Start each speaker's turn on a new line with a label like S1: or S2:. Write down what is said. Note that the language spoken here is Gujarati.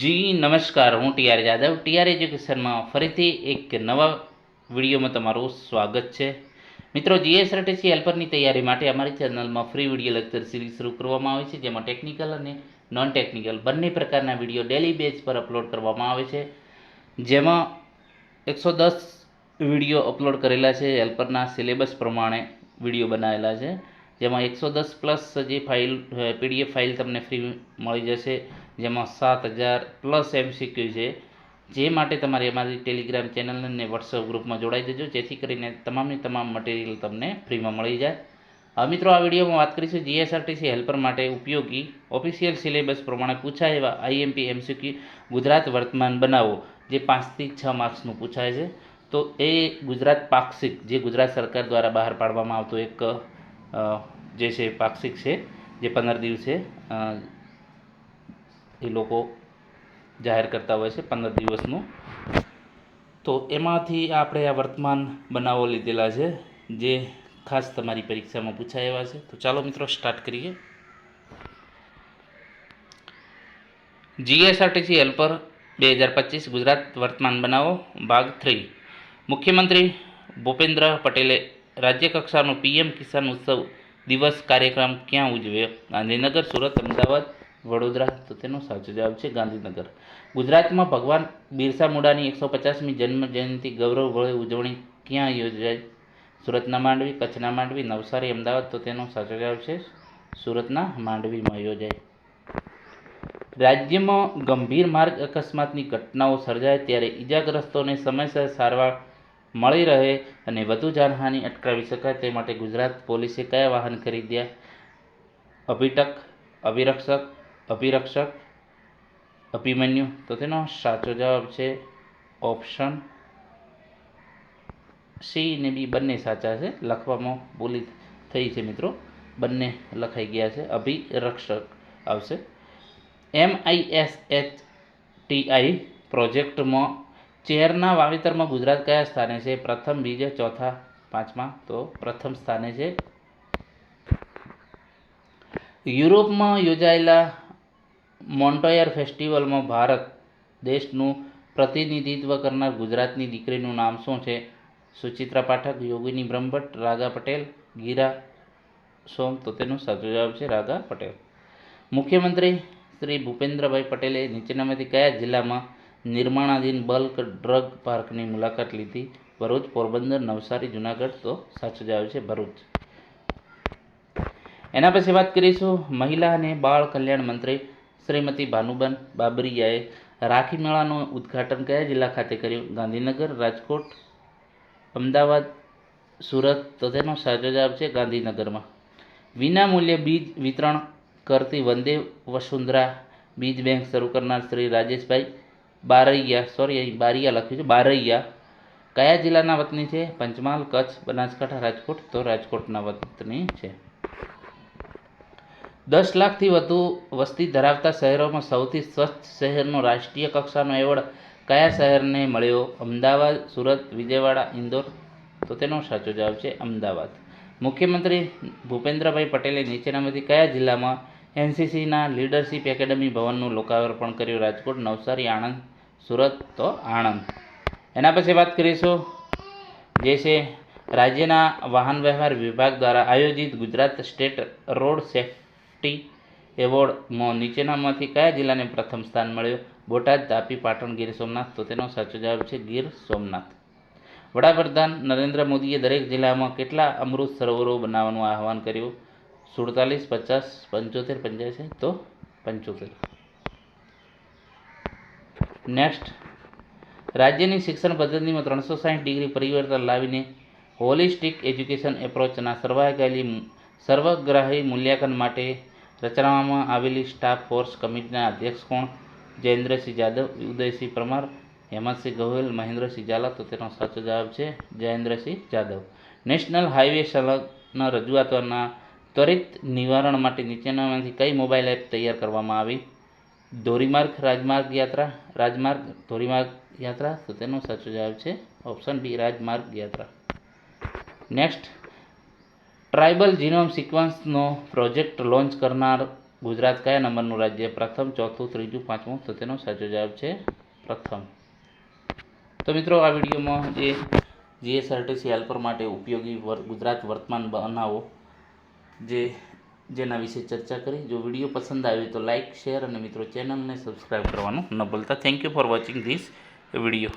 S1: જી નમસ્કાર, હું ટીઆર જાદવ ટીઆર એજ્યુકેશનમાં ફરીથી એક નવા વિડીયોમાં તમારું સ્વાગત છે. મિત્રો, જીએસઆરટીસી હેલ્પરની તૈયારી માટે અમારી ચેનલમાં ફ્રી વિડીયો લેક્ચર સિરીઝ શરૂ કરવામાં આવે છે, જેમાં ટેકનિકલ અને નોન ટેકનિકલ બંને પ્રકારના વિડીયો ડેલી બેઝ પર અપલોડ કરવામાં આવે છે. જેમાં 110 વિડીયો અપલોડ કરેલા છે. હેલ્પરના સિલેબસ પ્રમાણે વિડીયો બનાવેલા છે, જેમાં 110 પ્લસ જે ફાઇલ પીડીએફ ફાઇલ તમને ફ્રી મળી જશે, જેમાં 7000+ MCQ છે. જે માટે તમારે અમારી ટેલિગ્રામ ચેનલ અને વોટ્સઅપ ગ્રુપમાં જોડાઈ જજો, જેથી કરીને તમામ મટીરિયલ તમને ફ્રીમાં મળી જાય. હવે મિત્રો, આ વિડીયોમાં વાત કરીશું જીએસઆરટીસી હેલ્પર માટે ઉપયોગી ઓફિશિયલ સિલેબસ પ્રમાણે પૂછાય એવા આઈએમપી MCQ ગુજરાત વર્તમાન બનાવો, જે 5 થી 6 માર્ક્સનું પૂછાય છે. તો એ ગુજરાત પાક્ષિક, જે ગુજરાત સરકાર દ્વારા બહાર પાડવામાં આવતો એક જે છે પાક્ષિક છે, જે 15 દિવસે એ લોકો જાહેર કરતા હોય છે, 15 દિવસનું. તો એમાંથી આપણે આ વર્તમાન બનાવો લીધેલા છે, જે ખાસ તમારી પરીક્ષામાં પૂછાય એવા છે. તો ચાલો મિત્રો, સ્ટાર્ટ કરીએ. જીએસઆરટીસી હેલ્પર 2025 ગુજરાત વર્તમાન બનાવો ભાગ 3. મુખ્યમંત્રી ભૂપેન્દ્ર પટેલે રાજ્ય કક્ષાનો પીએમ કિસાન ઉત્સવ દિવસ કાર્યક્રમ ક્યાં ઉજવ્યો? ગાંધીનગર, સુરત, અમદાવાદ, વડોદરા? તો તેનો સાચો જવાબ છે ગાંધીનગર. ગુજરાતમાં ભગવાન બિરસા મુંડાની 150મી જન્મ જયંતિ ગૌરવભરી ઉજવણી ક્યાં યોજાઈ? સુરતના માંડવી, કચ્છના માંડવી, નવસારી, અમદાવાદ? તો તેનો સાચો જવાબ છે સુરતના માંડવીમાં યોજાઈ. રાજ્યમાં ગંભીર માર્ગ અકસ્માતની ઘટનાઓ સર્જાય ત્યારે ઈજાગ્રસ્તોને સમયસર સારવાર મળી રહે અને વધુ જાનહાનિ અટકાવી શકાય તે માટે ગુજરાત પોલીસે કયા વાહન ખરીદ્યા? અભિટક, અભિરક્ષક, અભિમન્યુ? તો તેનો સાચો જવાબ છે ઓપ્શન સી ને બી, બંને સાચા છે. લખવામાં ભૂલ થઈ છે મિત્રો, બંને લખાઈ ગયા છે. અભિરક્ષક આવશે. MISHTI પ્રોજેક્ટમાં ચેરના વાવેતરમાં ગુજરાત કયા સ્થાને છે? પ્રથમ, બીજા, ચોથા, પાંચમા? તો પ્રથમ સ્થાને છે. યુરોપમાં યોજાયેલા મોન્ટોયર ફેસ્ટિવલમાં ભારત દેશનું પ્રતિનિધિત્વ કરનાર ગુજરાતની દીકરીનું નામ શું છે? સુચિત્રા પાઠક, યોગિની બ્રહ્મભટ્ટ, રાગા પટેલ, ગીરા સોમ? તો તેનો સાચો જવાબ છે રાગા પટેલ. મુખ્યમંત્રી શ્રી ભૂપેન્દ્રભાઈ પટેલે નીચેનામાંથી કયા જિલ્લામાં નિર્માણાધીન બલ્ક ડ્રગ પાર્કની મુલાકાત લીધી? ભરૂચ, પોરબંદર, નવસારી, જુનાગઢ? તો સાચો જવાબ છે ભરૂચ. એના પછી વાત કરીશું. મહિલા અને બાળ કલ્યાણ મંત્રી શ્રીમતી ભાનુબેન બાબરિયાએ રાખી મેળાનું ઉદ્ઘાટન કયા જિલ્લા ખાતે કર્યું? ગાંધીનગર, રાજકોટ, અમદાવાદ, સુરત? તો તેનો સાચો જવાબ છે ગાંધીનગરમાં. વિનામૂલ્યે બીજ વિતરણ કરતી વંદે વસુંધરા બીજ બેંક શરૂ કરનાર શ્રી રાજેશભાઈ બારૈયા લખ્યું છે, બારૈયા કયા જિલ્લાના વતની છે? પંચમહાલ, કચ્છ, બનાસકાંઠા, રાજકોટ? તો રાજકોટના વતની છે. 10 લાખથી વધુ વસ્તી ધરાવતા શહેરોમાં સૌથી સ્વચ્છ શહેરનો રાષ્ટ્રીય કક્ષાનો એવોર્ડ કયા શહેરને મળ્યો? અમદાવાદ, સુરત, વિજયવાડા, ઇન્દોર? તો તેનો સાચો જવાબ છે અમદાવાદ. મુખ્યમંત્રી ભૂપેન્દ્રભાઈ પટેલે નીચેનામાંથી કયા જિલ્લામાં એનસીસીના લીડરશિપ એકેડમી ભવનનું લોકાર્પણ કર્યું? રાજકોટ, નવસારી, આણંદ, સુરત? તો આણંદ. એના પછી વાત કરીશું જે છે રાજ્યના વાહન વ્યવહાર વિભાગ દ્વારા આયોજિત ગુજરાત સ્ટેટ રોડ સેફ્ટી એવોર્ડમાં નીચેનામાંથી કયા જિલ્લાને પ્રથમ સ્થાન મળ્યું? બોટાદ, તાપી, પાટણ, ગીર સોમનાથ? તો તેનો સાચો જવાબ છે ગીર સોમનાથ. વડાપ્રધાન નરેન્દ્ર મોદીએ દરેક જિલ્લામાં કેટલા અમૃત સરોવરો બનાવવાનું આહવાન કર્યું? 47, 50, 75, 85? તો 75. નેક્સ્ટ, રાજ્યની શિક્ષણ પદ્ધતિમાં 360 ડિગ્રી પરિવર્તન લાવીને હોલિસ્ટિક એજ્યુકેશન એપ્રોચના સર્વગ્રાહી મૂલ્યાંકન માટે રચવામાં આવેલી સ્ટાફ ફોર્સ કમિટીના અધ્યક્ષ કોણ? જયેન્દ્રસિંહ જાદવ, ઉદયસિંહ પરમાર, હેમંતસિંહ ગોહિલ, મહેન્દ્રસિંહ ઝાલા? તો તેનો સાચો જવાબ છે જયેન્દ્રસિંહ જાદવ. નેશનલ હાઈવે સંલગ્ન રજૂઆતોના ત્વરિત નિવારણ માટે નીચેનામાંથી કઈ મોબાઈલ એપ તૈયાર કરવામાં આવી? ધોરીમાર્ગ રાજમાર્ગ યાત્રા? તો તેનો સાચો જવાબ છે ઓપ્શન બી, રાજમાર્ગ યાત્રા. નેક્સ્ટ, ટ્રાઇબલ જીનોમ સિક્વન્સનો પ્રોજેક્ટ લોન્ચ કરનાર ગુજરાત કયા નંબરનું રાજ્ય? પ્રથમ, ચોથું, ત્રીજું, પાંચમું? તો તેનો સાચો જવાબ છે પ્રથમ. તો મિત્રો આ વિડીયોમાં જે જીએસઆરટીસી હેલ્પર માટે ઉપયોગી ગુજરાત વર્તમાન બનાવો જેના વિશે ચર્ચા કરી. જો વિડીયો પસંદ આવે તો લાઇક, શેર અને મિત્રો ચેનલને સબસ્ક્રાઈબ કરવાનું ન ભૂલતા. Thank you for watching this video.